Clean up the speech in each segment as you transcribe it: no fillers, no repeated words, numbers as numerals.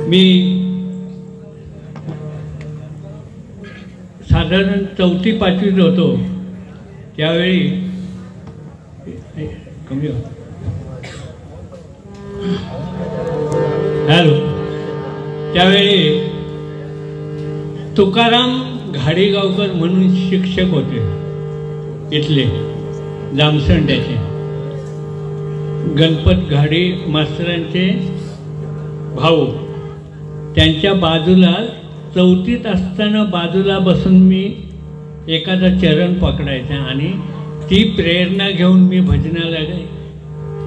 मी साधारण 4वी-5वीत होतो त्यावेळी कमी त्यावेळी तुकाराम घाडीगावकर म्हणून शिक्षक होते इथले जामसंड्याचे, गणपत घाडी मास्तरांचे भाऊ. त्यांच्या बाजूला 4थीत असताना बाजूला बसून मी एखादा चरण पकडायचा आणि ती प्रेरणा घेऊन मी भजनाला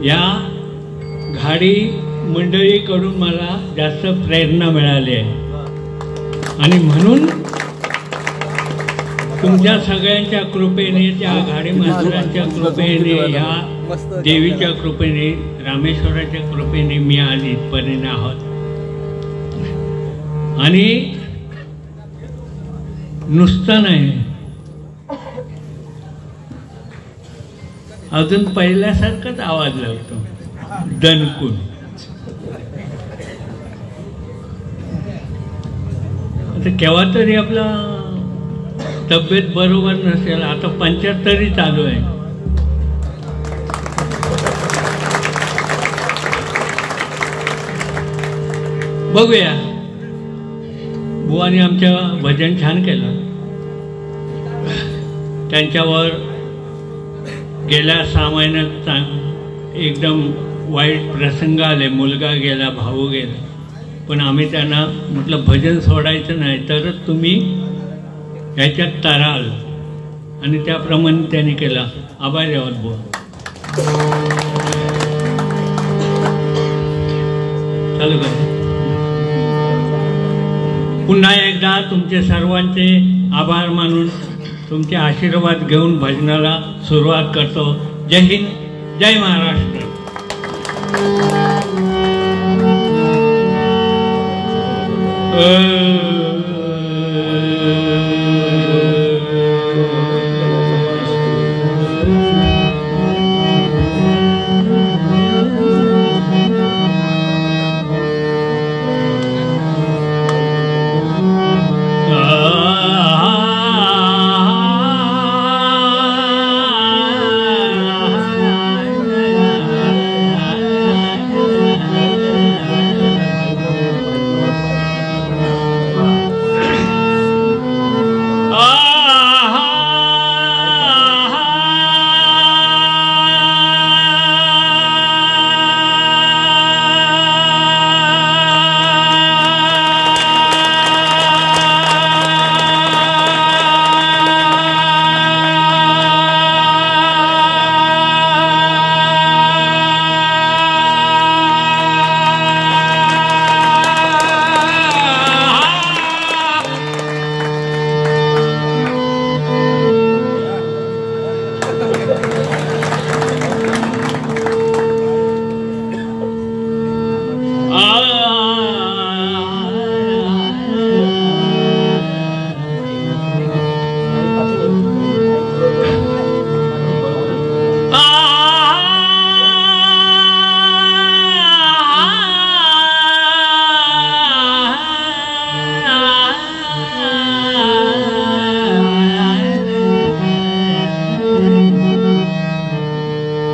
या घाडी मंडळीकडून मला जास्त प्रेरणा मिळाली आहे. आणि म्हणून तुमच्या सगळ्यांच्या कृपेने, त्या घाडी मास्तरांच्या कृपेने, ह्या देवीच्या कृपेने, रामेश्वराच्या कृपेने मी आज इथपर्यंत आहोत. आणि नुसतं नाही, अजून पहिल्यासारखाच आवाज लागतो दणकून. आता केव्हा तरी आपला तब्येत बरोबर नसेल, आता 75 चालू आहे. बघूया. बुवाने आमच्या भजन छान केलं. त्यांच्यावर गेल्या 6 महिन्यात एकदम वाईट प्रसंग आले. मुलगा गेला, भाऊ गेला. पण आम्ही त्यांना म्हटलं भजन सोडायचं नाही, तरच तुम्ही ह्याच्यात तराल. आणि त्याप्रमाणे त्यांनी केला. आभारी आहोत बुवा. चालू कर. पुन्हा एकदा तुमचे सर्वांचे आभार मानून तुमचे आशीर्वाद घेऊन भजनाला सुरुवात करतो. जय हिंद, जय महाराष्ट्र.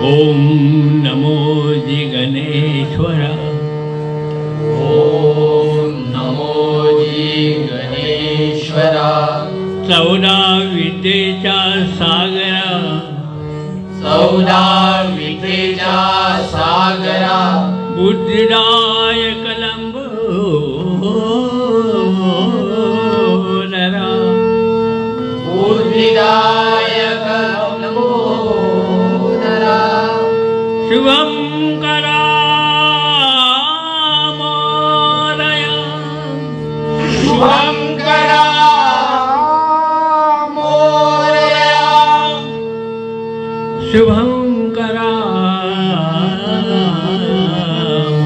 ओम नमो जी गणेश्वरा. ओम नमो जी गणेश्वरा. 14 विद्येच्या सागरा, 14 विद्येच्या सागरा. बुद्धिदायक लंबोदरा, बुद्धिदायक लंबोदरा. शुभं करा मोरया, शुभं करा मोरया. शुभं करा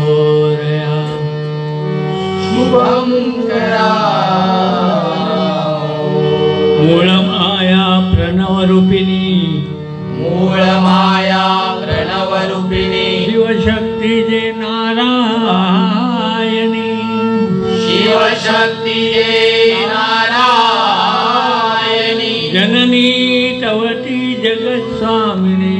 मोरया. शुभं करा. मूळमाया प्रणवरूपिणी, मूळमाया प्रणवरूपिणी. शिवशक्ती जे नारायणी, भक्तिये नारायणी जननी तवती जगत्स्वामिनी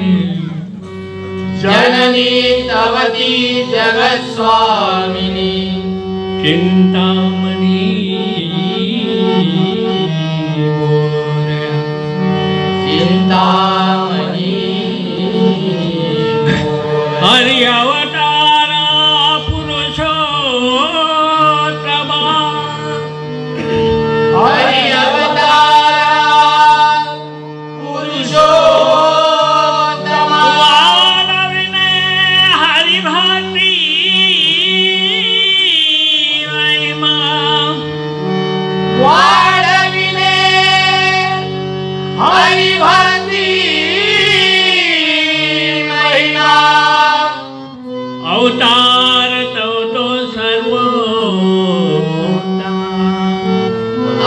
जननी तवती जगत्स्वामिनी चिंतामणी चिंतामणी हरि अवतारा पुरुषोत्तमा हरि अवतारा पुरुषोत्तमा विनय हरि भक्ति महिमा वाढविले हरि भक्ति महिमा अवतार तव तो सर्वोत्तम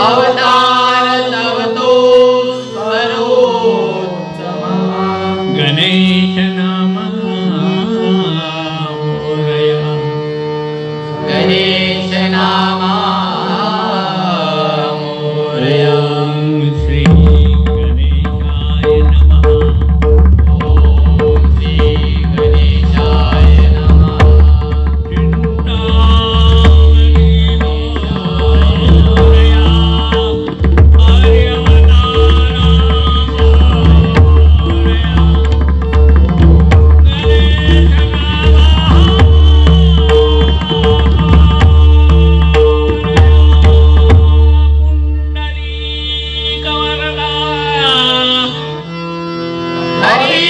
अवतार तव तो सर्वोत्तम गणेश नाम मोरया गणेश नामा मोरया ओम श्री गणेशाय नमः ओम श्री गणेशाय नमः चिंतामणि मोरया हरि अवतारा मोरया गणेश पुंडलीकवरदा हरि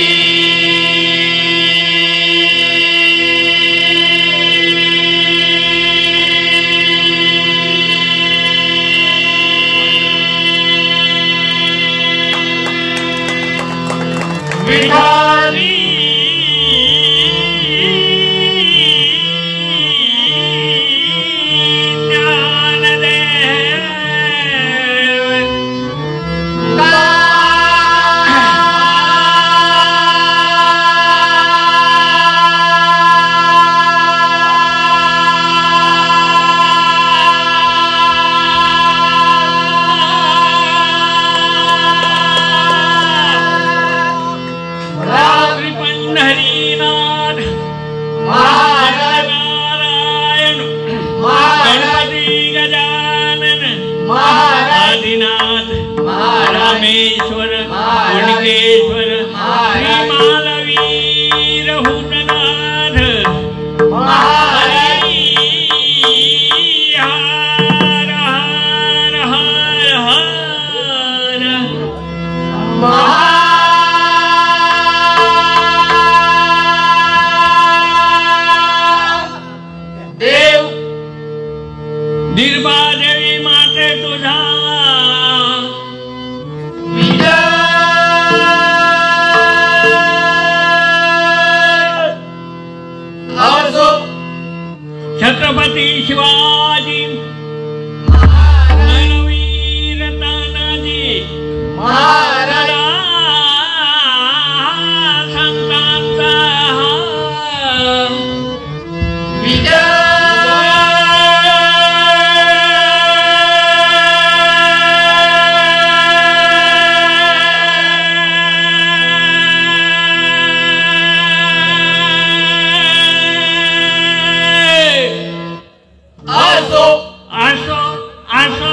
विठाली पंढरीनाथ महाराज नारायण महाराज गणपती गजानन महाराज आदिनाथ महाराज रामेश्वर महाराज कुणकेश्वर महाराज श्रीमालवीर हुतनाथ महाराज हर हर हर हर देव निर्बादेवी माते तुझा असो छत्रपती शिवाजी महाराज रणवीर तानाजी महाराज संतांचा असो असो असो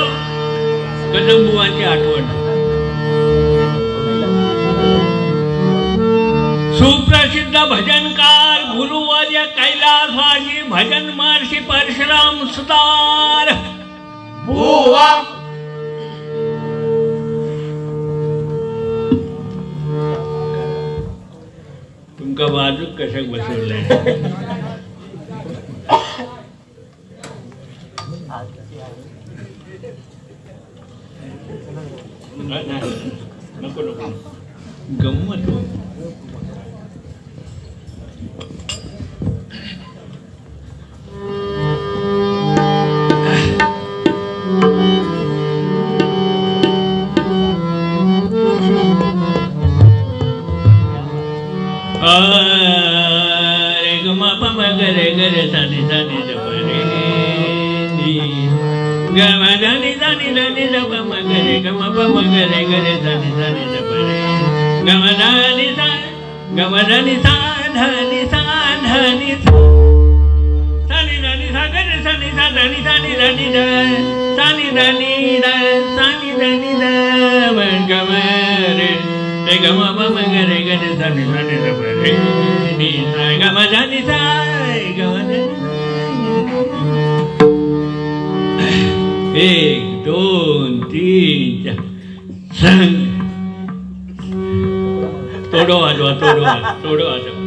कदंबुवांची आठवण सुप्रसिद्ध भजनकार गुरुवर्य कैलासवासी भजन महर्षी परशुराम सुतार भुवा तुमका बाजूक कशाक बसवलंय नको नको गंमत रे ग म प म ग रे ग रे सा नि सा नि ध प रे नि गम धनि धनि धनि ध प म ग रे ग म प म ग रे ग रे धनि धनि ध प रे गम धनि सा धनि सा धनि सा धनि सा धनि धनि सा ग रे धनि सा धनि धनि धनि ध धनि धनि ध धनि धनि ध म ग म रे रे ग म प म ग रे ग रे धनि धनि ध प रे नि सा ग म धनि सा ग म धनि 1 2 3 4 तोड़ो आ जाओ तोड़ो आ जाओ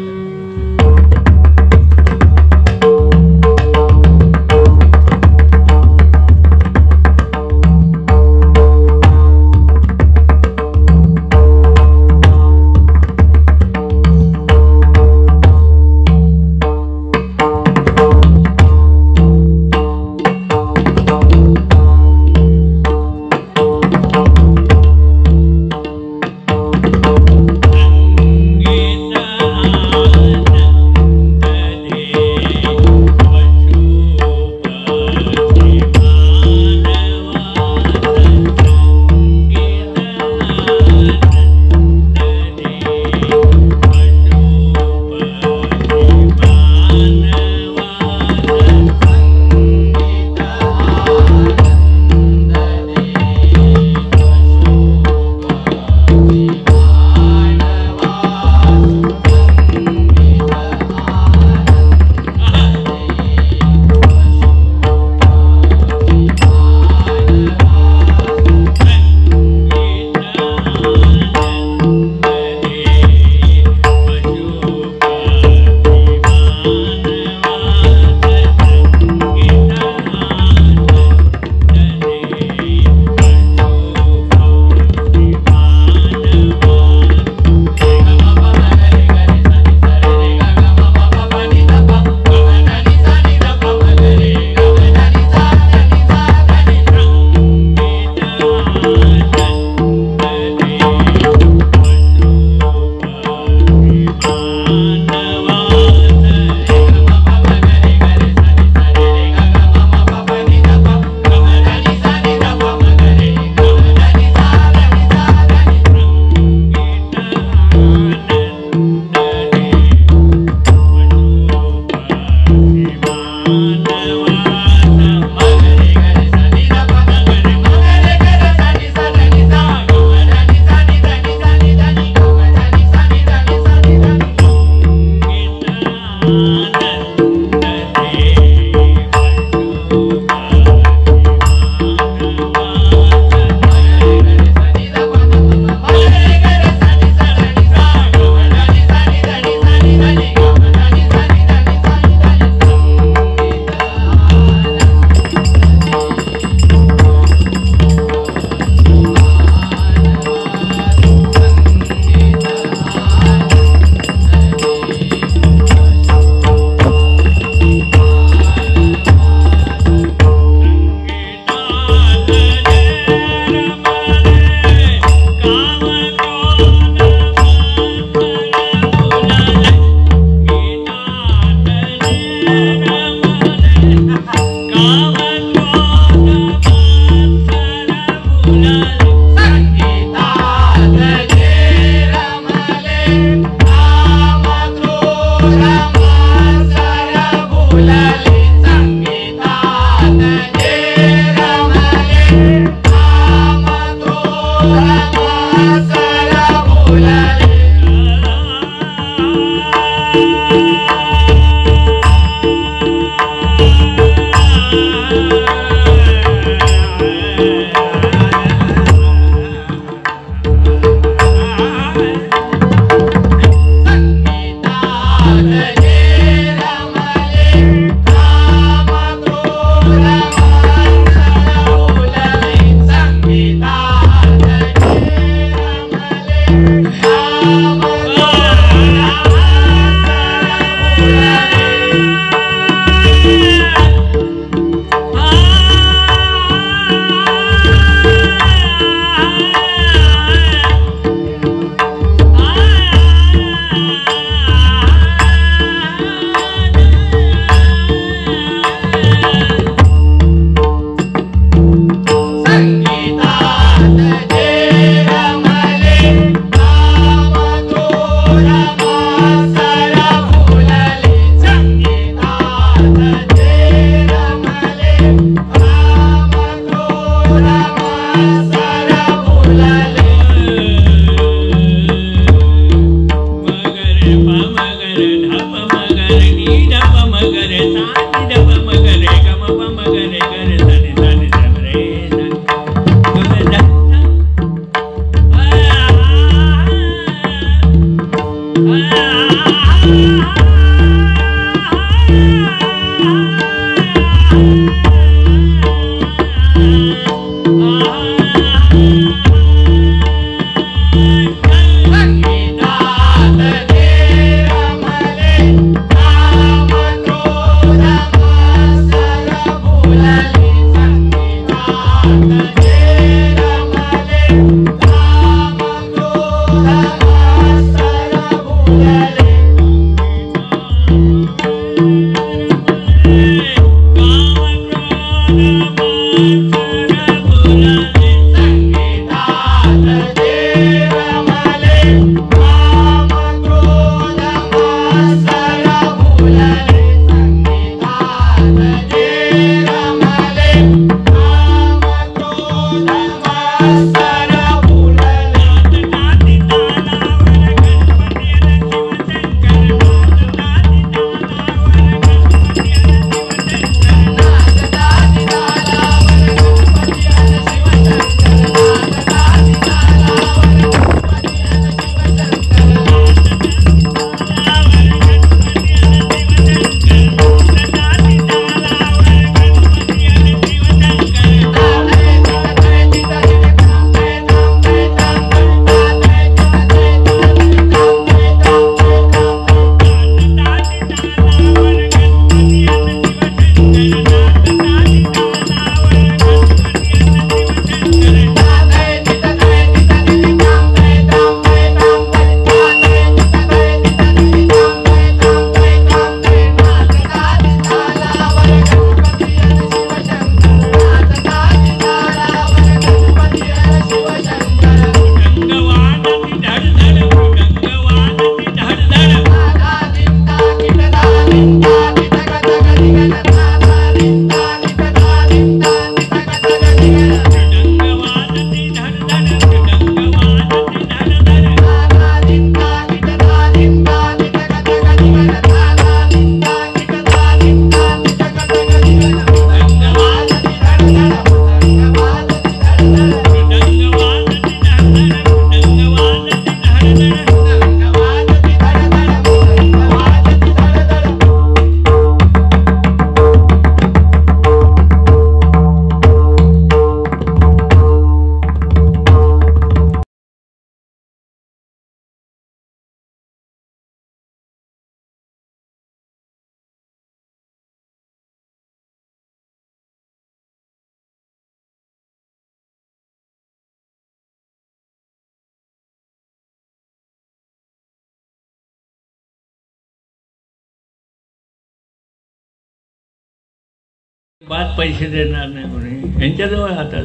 बाद पैसे देणार नाही म्हणे यांच्याजवळ आता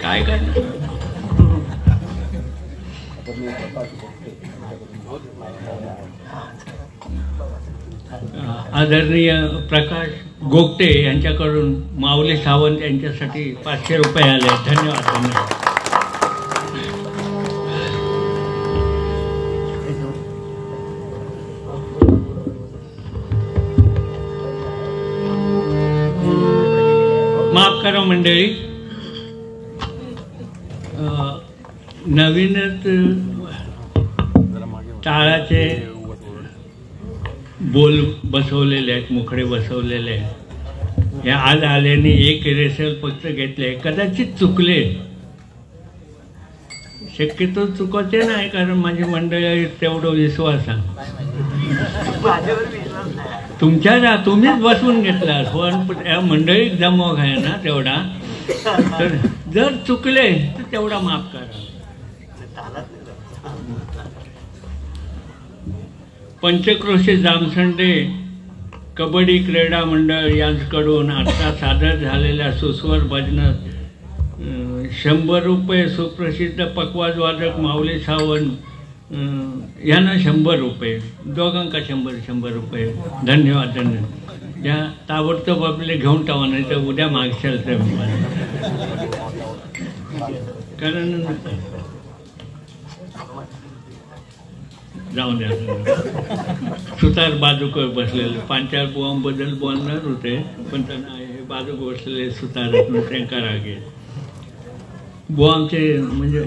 काय करणार. आदरणीय प्रकाश गोगटे यांच्याकडून माऊली सावंत यांच्यासाठी 500 रुपये आले. धन्यवाद. धन्यवाद. माफ करा मंडळी, नवीनच टाळाचे बोल बसवलेले आहेत, मुखडे बसवलेले आहेत. हे आज आल्याने एक रेसल फक्त घेतले, कदाचित चुकले, शक्यतो चुकवते नाही कारण माझी मंडळी तेवढं विश्वास आहे. तुम्हीच बसवून घेतला पण या मंडळीत जमवग आहे ना तेवढा, तर जर चुकले तर तेवढा माफ करा. पंचक्रोशी जामसंडे कबड्डी क्रीडा मंडळ यांच्याकडून आता सादर झालेल्या सुस्वर भजनात 100 रुपये सुप्रसिद्ध पकवाज वादक माऊली सावंत यांना 100 रुपये, दोघांका 100 रुपये. धन्यवाद. धन्यवाद. या ताबडतोब आपले घेऊन टावा, नाही तर उद्या मागशाल तर कारण जाऊन द्या. सुतार बाजूकर बसलेले 5-4 बुवांबद्दल बोलणार होते पण त्यांना हे बाजूक बसलेले सुतार त्यांना रागे बुवा आमचे म्हणजे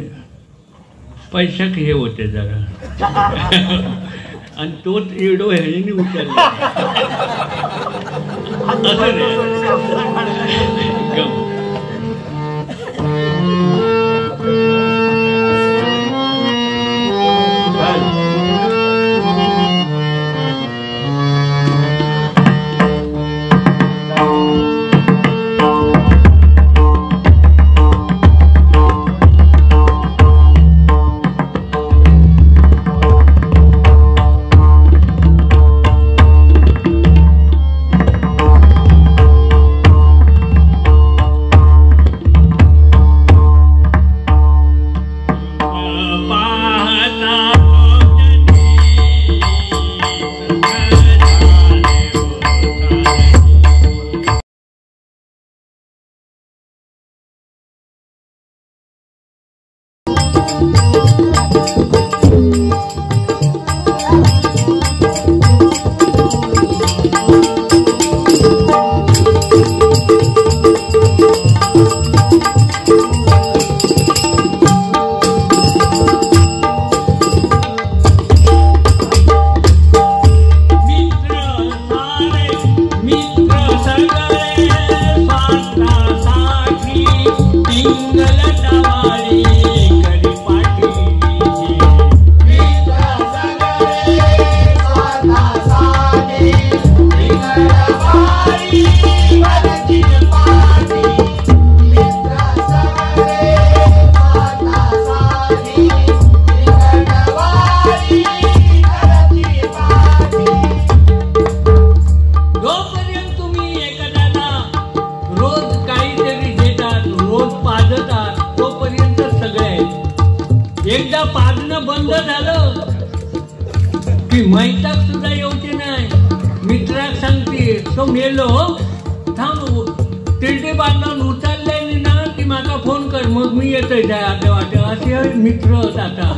पैशाक हे होते जरा आणि तोच इडो ह्याने उचलला असं नाही. एकदा पाजणं बंद झालं की मैताक सुद्धा येऊचे नाही. मित्राक सांगते तो मेलो थांब तिरटे बांधून उचलले ना की माका फोन कर मग मी येतोय त्या वाटे. असे मित्र आता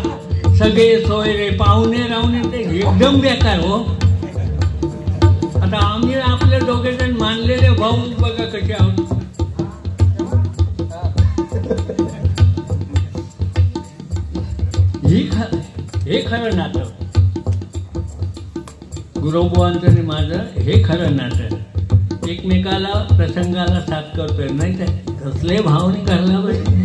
सगळे सोयरे पाहुणे राहुणे ते एकदम बेकार हो. आता आम्ही आपले दोघे जण मानलेले भाऊ बघा कसे आहोत. हे खरं नातं गुरुबुवांचं आणि माझं हे खरं नातं. एकमेकाला प्रसंगाला साथ करतोय नाही तर कसले भावने करला पाहिजे.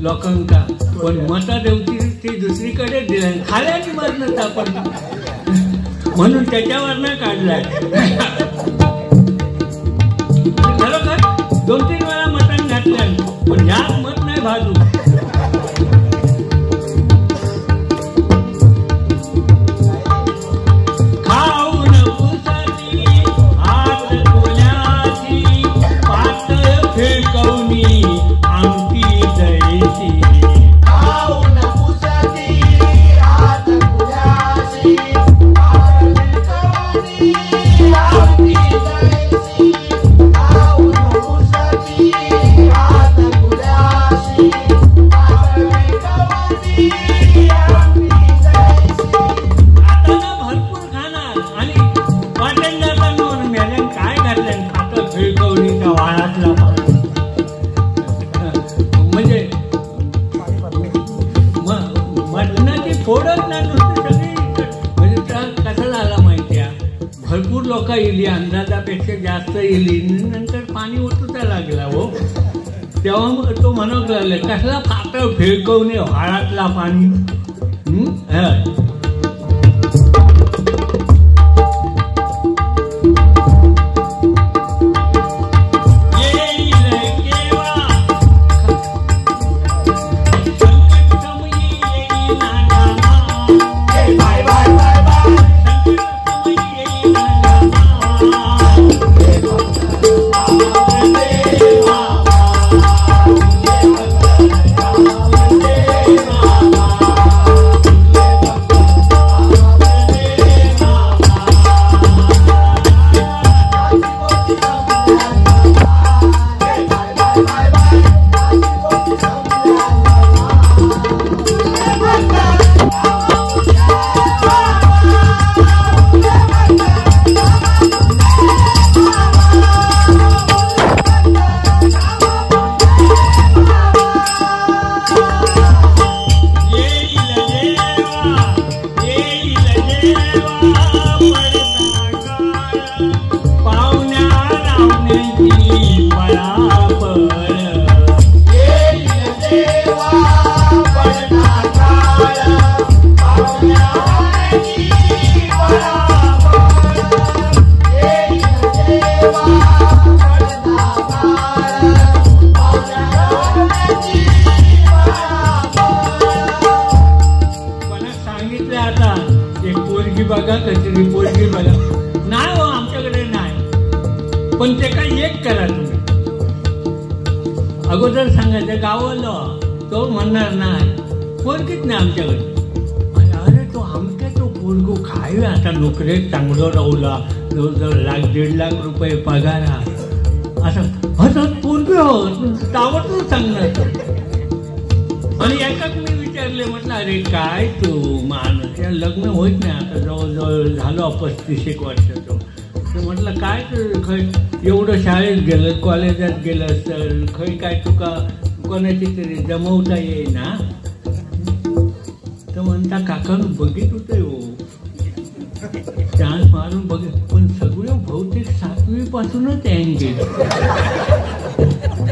लोकांका पण मता देवती ती दुसरीकडे दिल्या खाल्याची मरण आपण म्हणून त्याच्यावर काढलाय. खरोखर 2-3 वेळा मटण घातल्या पण ह्यात मत नाही भाजू. भरपूर लोक येली अंदाजापेक्षा जास्त येली नंतर पाणी ओतूचा लागला हो. तेव्हा तो म्हणत लागले कसला पातळ फिरकवणे व्हाळातला पाणी. बघा कचरी पोरगी बघा नाही हो आमच्याकडे नाही पण ते काय एक करा तुम्ही अगोदर सांगायचं गावाला तो म्हणणार नाही पोरगीच नाही आमच्याकडे अरे तो आमच्या तो पोरगो काय आता नोकरीत चांगलं राहूला जवळजवळ लाख 1.5 लाख रुपये पगार असं पोरगी हो ताबडतोब सांगणार आणि एकाच मी विचारले म्हटलं अरे काय तू माणूस या लग्न होत नाही आता जवळजवळ झालो 35 वर्षाचं तर म्हटलं काय तू खै एवढं शाळेत गेलं कॉलेजात गेलं तर खै काय तुका कोणाची तरी जमवता येईना तर म्हणता काकानं बघित होतं हो चान्स मारून बघित पण सगळं बहुतेक 7वी पासूनच एंगेज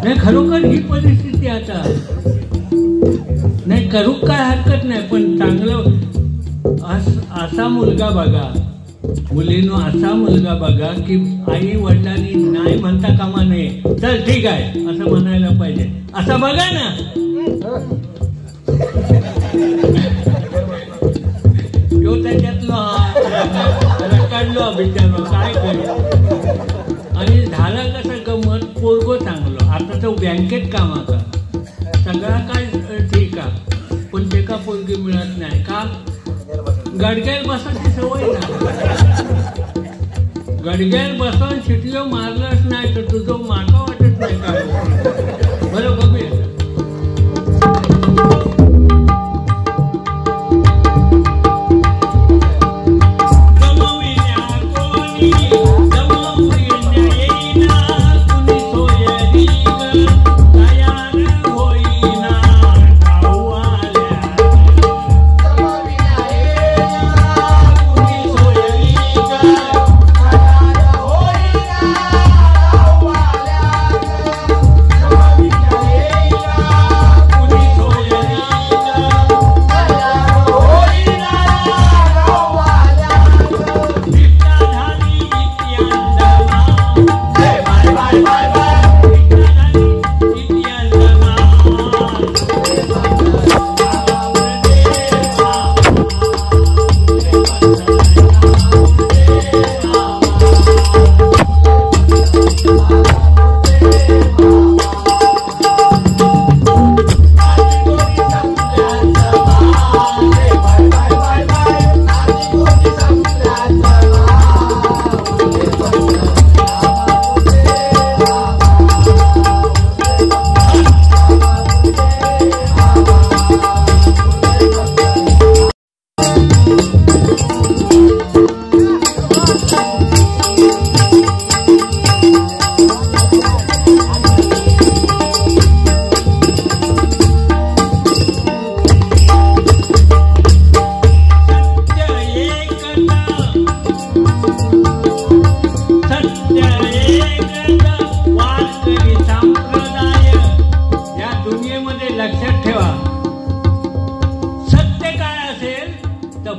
नाही खरोखर ही परिस्थिती आता नाही करू काय हरकत नाही पण चांगलं असा मुलगा बघा मुलीनो असा मुलगा बघा की आई वडिलांनी नाही म्हणता कामा नये चल ठीक आहे असं म्हणायला पाहिजे असं बघा ना तो त्याच्यातलो रखडलो बिचारो काय करेल आणि झाला कसं गमत पोरगो चांगलो आता तो बँकेत कामा का सगळा काय ठीक आहे पण ते का पोरगी मिळत नाही का गडग्यात बसायची सवय ना गडग्यात बसून शिटलो मारलंच नाही तर तुझं माका वाटत नाही का बरं बघूया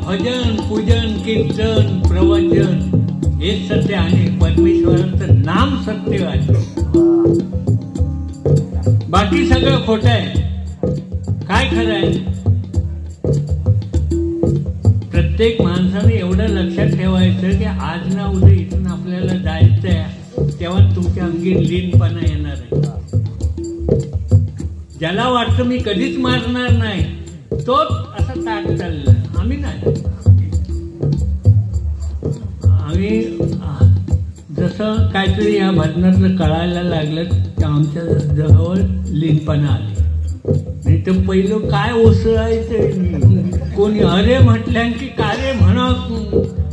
भजन पूजन कीर्तन प्रवचन हे सत्य आणि परमेश्वराचं नाम सत्य आहे बाकी सगळं खोटं आहे काय खरं आहे प्रत्येक माणसाने एवढं लक्षात ठेवायचं की आज ना उद्या इथून आपल्याला जायचंय तेव्हा तुमच्या अंगी लीनपणा येणार आहे ज्याला वाटतं मी कधीच मारणार नाही तोच असा ताट चालला आम्ही नाही आम्ही जसं काहीतरी या भजनातलं कळायला लागलं की आमच्या जवळ लीनपणा आली नाही तर पहिलं काय ओसळायचं कोणी अरे म्हटल्या की काय म्हणा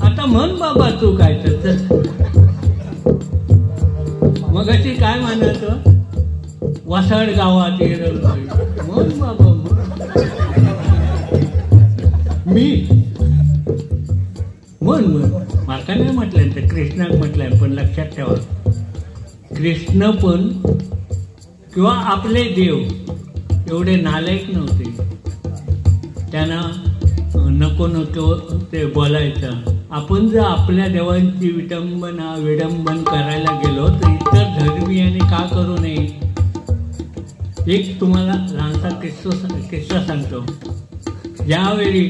आता म्हण बाबा तू काय तर मग अशी काय म्हणायचं वसाड गावात म्हण बाबा मी म्हण माका नाही म्हटलं तर कृष्णाक म्हटलंय, पण लक्षात ठेवा कृष्ण पण किंवा आपले देव एवढे नालायक नव्हते. त्यांना नको नको ते बोलायचं. आपण जर आपल्या देवांची विडंबन करायला गेलो तर इतर धर्मीयाने का करू नये. एक तुम्हाला लहानसा किस्सा सांगतो. ज्यावेळी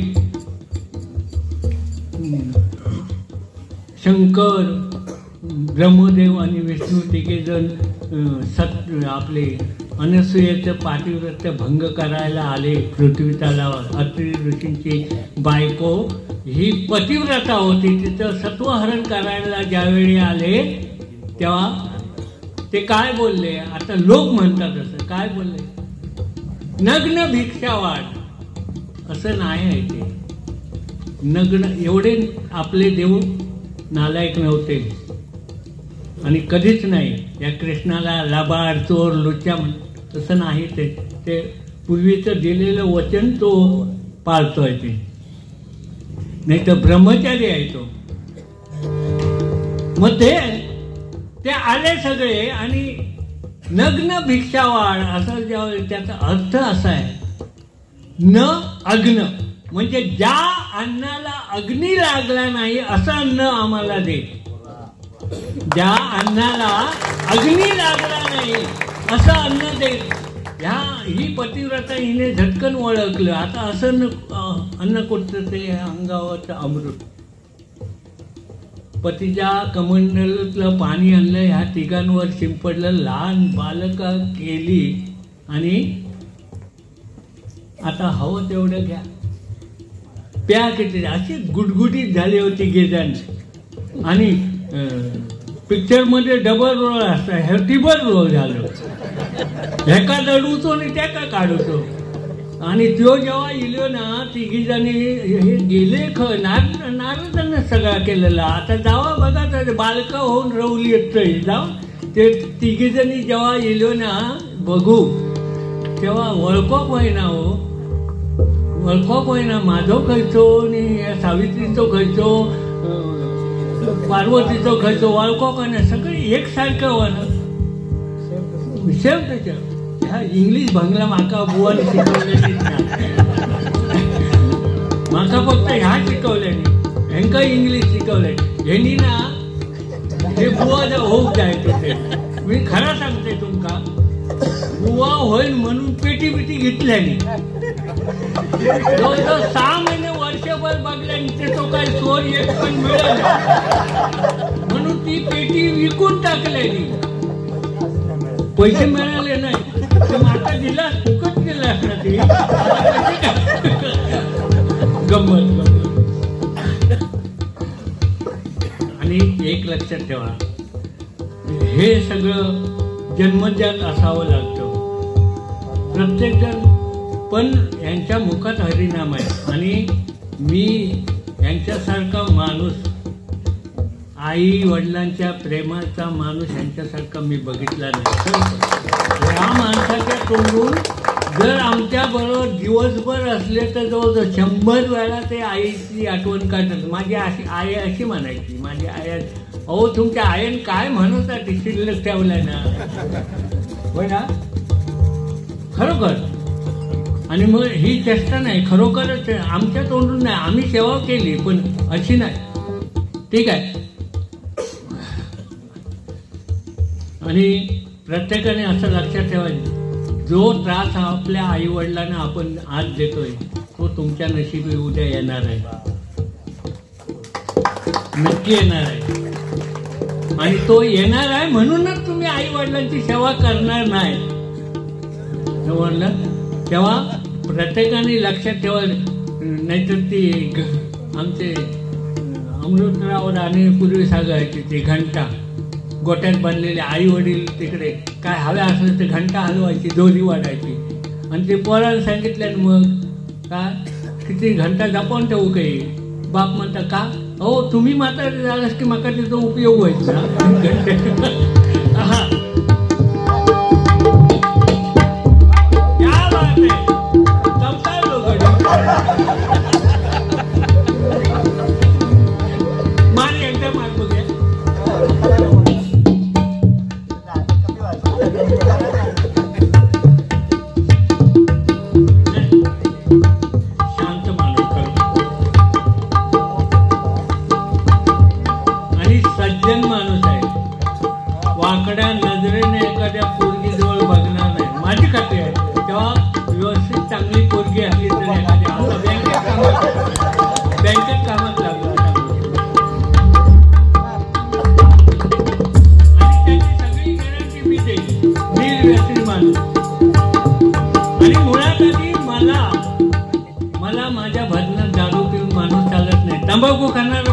शंकर, ब्रह्मदेव आणि विष्णू तिघेजण आपले अनसूयेचं पातिव्रत्य भंग करायला आले पृथ्वी तलावर. अत्रि ऋषींची बायको ही पतिव्रता होती. तिचं सत्वहरण करायला ज्यावेळी आले तेव्हा ते काय बोलले, आता लोक म्हणतात असं काय बोलले, नग्न भिक्षा वाढ. असं नाही आहे ते. नग्न एवढे आपले देव नालायक नव्हते आणि कधीच नाही. या कृष्णाला लबाड, चोर, लुच्चा तसं नाही. ते पूर्वीचं दिलेलं वचन तो पाळतोय. ते नाही तर ब्रह्मचारी आहे तो. मग ते आले सगळे आणि नग्न भिक्षावाळ असं ज्यावेळी त्याचा अर्थ असा आहे, न अग्न म्हणजे ज्या अन्नाला अग्नी लागला नाही असं अन्न आम्हाला दे. ज्या अन्नाला अग्नी लागला नाही असं अन्न दे. ही पतिव्रता हिने झटकन ओळखलं. आता असं अन्न कुठचं ते अंगावरचं अमृत. पतीच्या कमंडलातलं पाणी आणलं, ह्या तिघांवर शिंपडलं, लहान बालका केली आणि आता हवं तेवढं घ्या, प्या. किती अशी गुटगुटीत झाली होती गेजन. आणि पिक्चर मध्ये डबल रोल असता, हे टिबल रोल झालं. ह्याका दडवतो आणि त्याका काढतो. आणि तो जेव्हा इलो ना तिघी जणी हे गेले नारदांना सगळा केलेला. आता जावा बघा तर बालका होऊन रवली येतोय. जाऊ ते तिघी जणी जेव्हा इलो ना बघू तेव्हा वळखोक होईना. हो वळखोक होईना. माधव खायचो आणि सावित्रीचो खायचो, पार्वतीचो खायचो, वळखोक होईना. सगळे एकसारखं होणं सेम त्याच्या. ह्या इंग्लिश भंगला माका बुवाने शिकवलेली माका फक्त ह्या शिकवल्याने. ह्यांका इंग्लिश शिकवलंय. ह्यांनी ना हे बुवा होऊक जायचं ते. मी खरं सांगते तुमका, बुवा होईल म्हणून पेटी घेतल्याने जवळजवळ 6 महिने वर्षभर बघल्याने ते तो काही सोर एक पण मिळाला म्हणून ती पेटी विकून टाकल्याने. पैसे मिळाले नाही तर माता दिला फुकट केला ना ती गंमत. आणि एक लक्षात ठेवा, हे सगळं जन्मजात असावं लागतं. प्रत्येक जण पण यांच्या मुखात हरिनाम आहे. आणि मी यांच्यासारखा माणूस, आई वडिलांच्या प्रेमाचा माणूस यांच्यासारखा मी बघितला नाही. या माणसाच्या तोंडून जर आमच्या बरोबर दिवसभर असले तर जवळजवळ 100 वेळा ते आईची आठवण काढतात. माझी आई अशी म्हणायची, माझी आई, अहो तुमच्या आईन काय म्हणत आहे शिल्लक ठेवलाय ना, होय ना, खरोखर. आणि मग ही चेष्टा नाही, खरोखरच आमच्या तोंडून नाही. आम्ही सेवा केली पण अशी नाही. ठीक आहे. आणि प्रत्येकाने असं लक्षात ठेवायचं, जो त्रास आपल्या आई वडिलांना आपण आज देतोय तो तुमच्या नशिबी उद्या येणार आहे, नक्की येणार आहे. आणि तो येणार आहे म्हणूनच तुम्ही आई वडिलांची सेवा करणार नाही. तेव्हा प्रत्येकाने लक्षात ठेवा. नाहीतर ती आमचे अमृतराव राणे पूर्वी सांगायची, ती घंटा गोट्यात बांधलेले आई वडील तिकडे काय हव्या असलं ते घंटा हलवायची, दोरी वाढायची. आणि ते पोराला सांगितलं मग काय किती घंटा जपून ठेवू काही. बाप म्हणता का, हो तुम्ही म्हातारे झालास की माका त्याचा उपयोग व्हायचा. हा क्या बात आहे, चमचा लोक.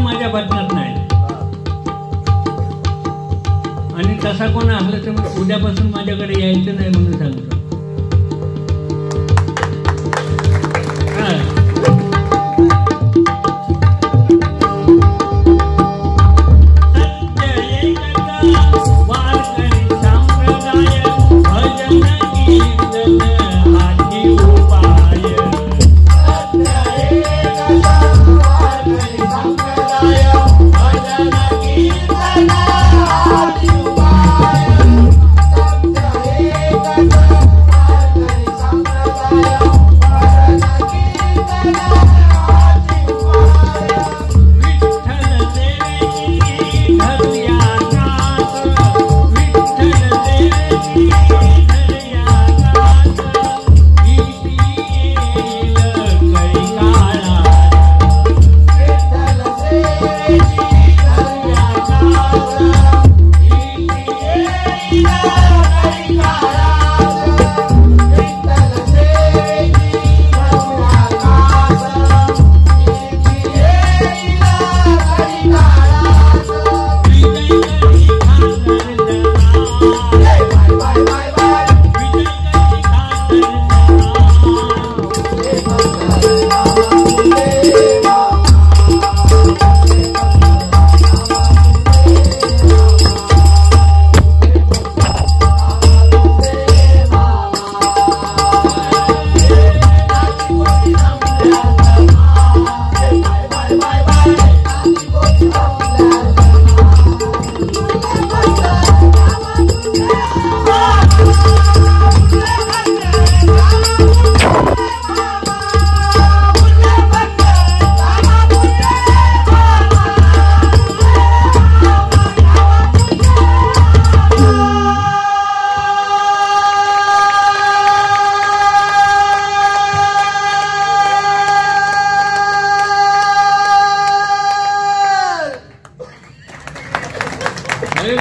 माझ्या बदनात नाही आणि तसा कोण असला तर उद्यापासून माझ्याकडे यायचं नाही म्हणून सांगतो.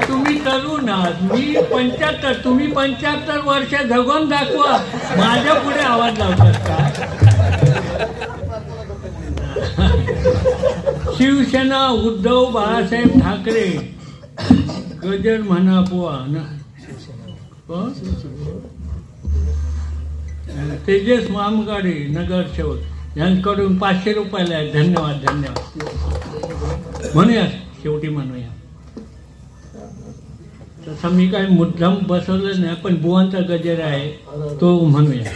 तुम्ही तरुण आहात, मी 75, तुम्ही 75 वर्ष जगून दाखवा. माझ्या पुढे आवाज लावतात का? शिवसेना उद्धव बाळासाहेब ठाकरे गजर म्हणा बुवा ना, तेजस मामगाडे नगरसेवक यांच्याकडून 500 रुपयाला आहे. धन्यवाद धन्यवाद. म्हणूया शेवटी म्हणूया. तसं मी काय मुद्दाम बसवलं नाही, पण बुवांचा गजर आहे तो म्हणूया.